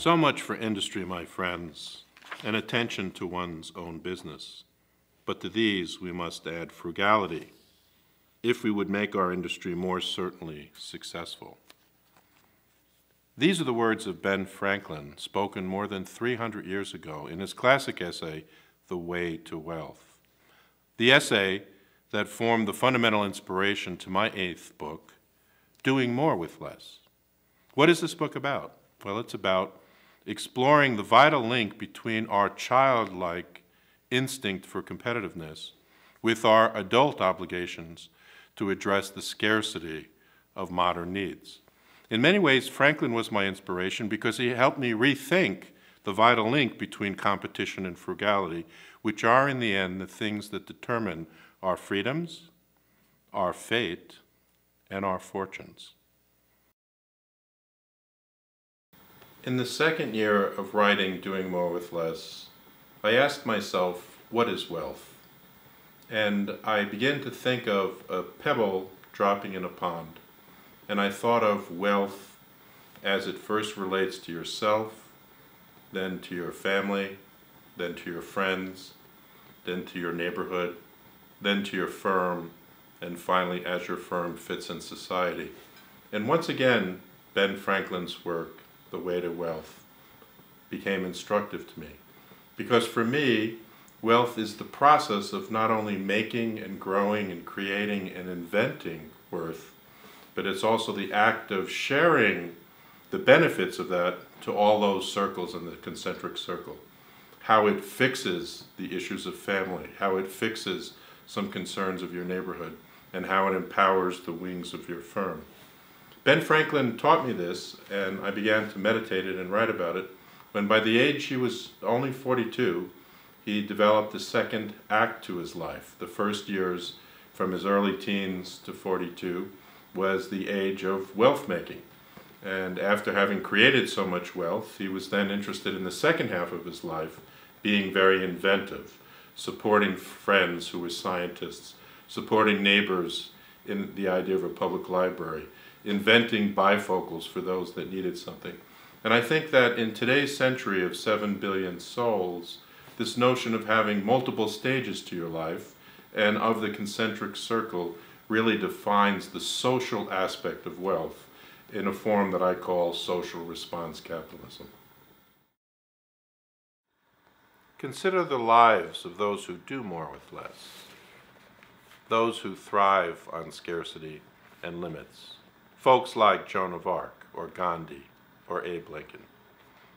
So much for industry, my friends, and attention to one's own business. But to these we must add frugality, if we would make our industry more certainly successful. These are the words of Ben Franklin, spoken more than 300 years ago in his classic essay, The Way to Wealth. The essay that formed the fundamental inspiration to my 8th book, Doing More with Less. What is this book about? Well, it's about exploring the vital link between our childlike instinct for competitiveness with our adult obligations to address the scarcity of modern needs. In many ways, Franklin was my inspiration because he helped me rethink the vital link between competition and frugality, which are, in the end, the things that determine our freedoms, our fate, and our fortunes. In the second year of writing Doing More with Less, I asked myself, what is wealth? And I began to think of a pebble dropping in a pond. And I thought of wealth as it first relates to yourself, then to your family, then to your friends, then to your neighborhood, then to your firm, and finally as your firm fits in society. And once again, Ben Franklin's work, The Way to Wealth, became instructive to me. Because for me, wealth is the process of not only making and growing and creating and inventing worth, but it's also the act of sharing the benefits of that to all those circles in the concentric circle. How it fixes the issues of family, how it fixes some concerns of your neighborhood, and how it empowers the wings of your firm. Ben Franklin taught me this, and I began to meditate it and write about it, when by the age he was only 42, he developed the second act to his life. The first years, from his early teens to 42, was the age of wealth making. And after having created so much wealth, he was then interested in the second half of his life, being very inventive, supporting friends who were scientists, supporting neighbors in the idea of a public library, inventing bifocals for those that needed something. And I think that in today's century of 7 billion souls, this notion of having multiple stages to your life and of the concentric circle really defines the social aspect of wealth in a form that I call social response capitalism. Consider the lives of those who do more with less, those who thrive on scarcity and limits, folks like Joan of Arc or Gandhi or Abe Lincoln.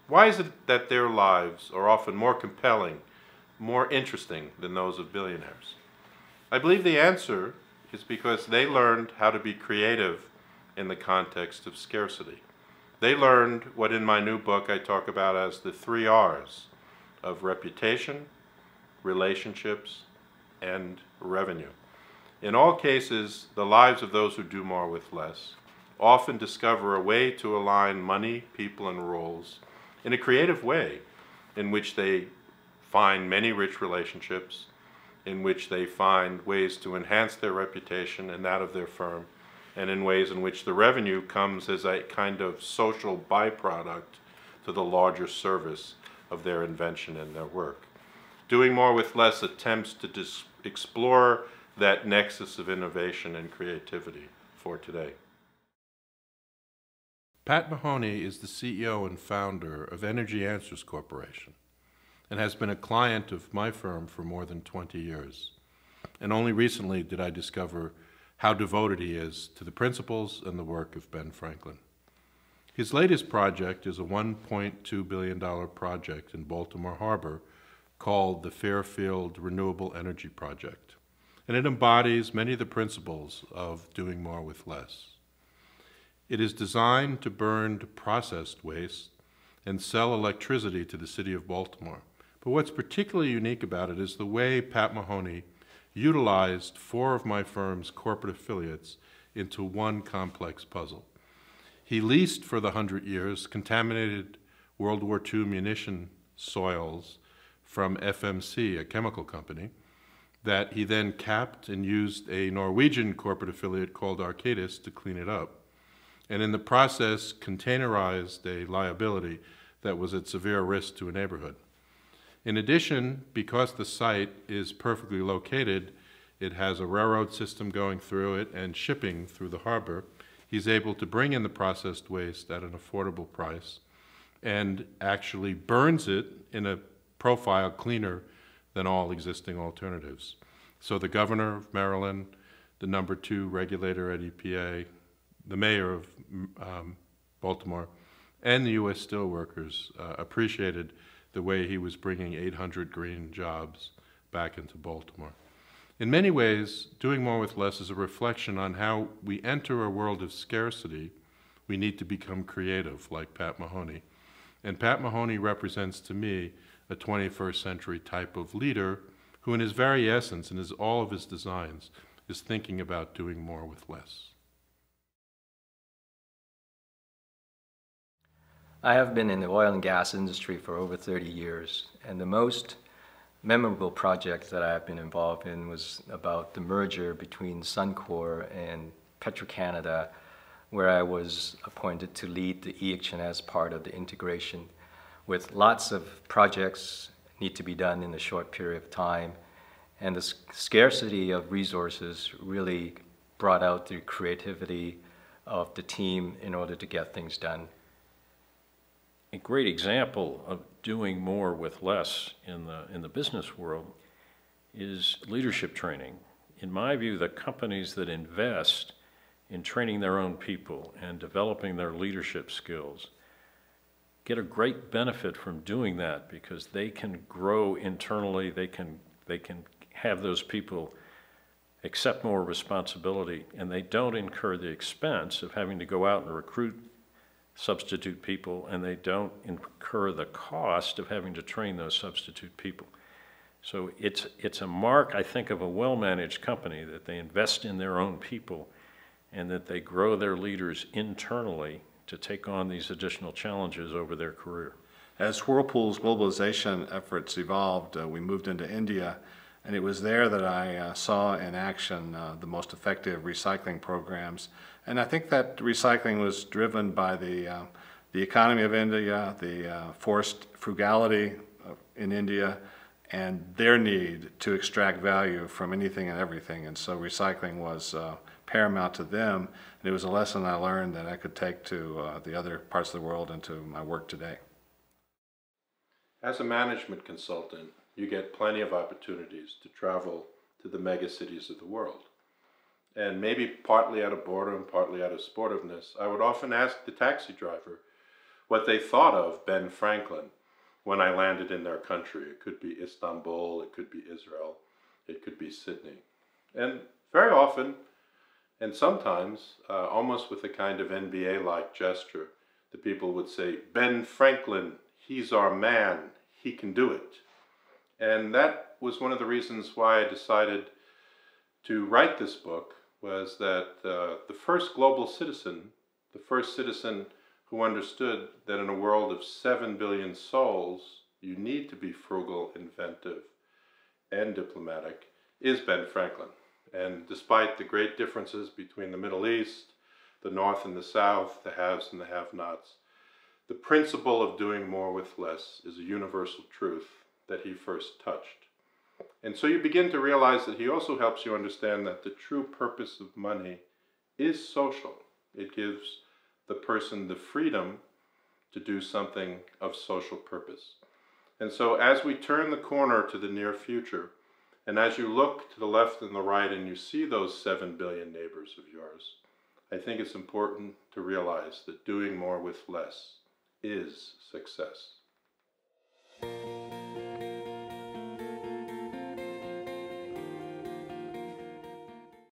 Why is it that their lives are often more compelling, more interesting than those of billionaires? I believe the answer is because they learned how to be creative in the context of scarcity. They learned what in my new book I talk about as the 3 R's of reputation, relationships, and revenue. In all cases, the lives of those who do more with less often discover a way to align money, people, and roles in a creative way in which they find many rich relationships, in which they find ways to enhance their reputation and that of their firm, and in ways in which the revenue comes as a kind of social byproduct to the larger service of their invention and their work. Doing More with Less attempts to explore that nexus of innovation and creativity for today. Pat Mahoney is the CEO and founder of Energy Answers Corporation and has been a client of my firm for more than 20 years. And only recently did I discover how devoted he is to the principles and the work of Ben Franklin. His latest project is a $1.2 billion project in Baltimore Harbor called the Fairfield Renewable Energy Project. And it embodies many of the principles of doing more with less. It is designed to burn processed waste and sell electricity to the city of Baltimore. But what's particularly unique about it is the way Pat Mahoney utilized 4 of my firm's corporate affiliates into one complex puzzle. He leased for the 100 years contaminated World War II munition soils from FMC, a chemical company, that he then capped and used a Norwegian corporate affiliate called Arcadis to clean it up. And in the process, containerized a liability that was at severe risk to a neighborhood. In addition, because the site is perfectly located, it has a railroad system going through it and shipping through the harbor. He's able to bring in the processed waste at an affordable price and actually burns it in a profile cleaner than all existing alternatives. So the governor of Maryland, the #2 regulator at EPA, the mayor of Baltimore, and the U.S. Steelworkers appreciated the way he was bringing 800 green jobs back into Baltimore. In many ways, doing more with less is a reflection on how we enter a world of scarcity. We need to become creative, like Pat Mahoney. And Pat Mahoney represents to me a 21st century type of leader who in his very essence, in all of his designs, is thinking about doing more with less. I have been in the oil and gas industry for over 30 years, and the most memorable project that I have been involved in was about the merger between Suncor and Petro-Canada, where I was appointed to lead the EH&S part of the integration, with lots of projects need to be done in a short period of time, and the scarcity of resources really brought out the creativity of the team in order to get things done. A great example of doing more with less in the business world is leadership training. In my view, the companies that invest in training their own people and developing their leadership skills get a great benefit from doing that because they can grow internally, they can have those people accept more responsibility, and they don't incur the expense of having to go out and recruit substitute people, and they don't incur the cost of having to train those substitute people. So it's a mark, I think, of a well-managed company that they invest in their own people and that they grow their leaders internally to take on these additional challenges over their career. As Whirlpool's globalization efforts evolved, we moved into India, and it was there that I saw in action the most effective recycling programs. And I think that recycling was driven by the economy of India, the forced frugality in India, and their need to extract value from anything and everything. And so recycling was paramount to them. And it was a lesson I learned that I could take to the other parts of the world and to my work today. As a management consultant, you get plenty of opportunities to travel to the megacities of the world. And maybe partly out of boredom, partly out of sportiveness, I would often ask the taxi driver what they thought of Ben Franklin when I landed in their country. It could be Istanbul, it could be Israel, it could be Sydney. And very often, and sometimes, almost with a kind of NBA-like gesture, the people would say, "Ben Franklin, he's our man, he can do it." And that was one of the reasons why I decided to write this book, was that the first global citizen, the first citizen who understood that in a world of 7 billion souls, you need to be frugal, inventive, and diplomatic, is Ben Franklin. And despite the great differences between the Middle East, the North and the South, the haves and the have-nots, the principle of doing more with less is a universal truth that he first touched. And so you begin to realize that he also helps you understand that the true purpose of money is social. It gives the person the freedom to do something of social purpose. And so as we turn the corner to the near future, and as you look to the left and the right and you see those 7 billion neighbors of yours, I think it's important to realize that doing more with less is success.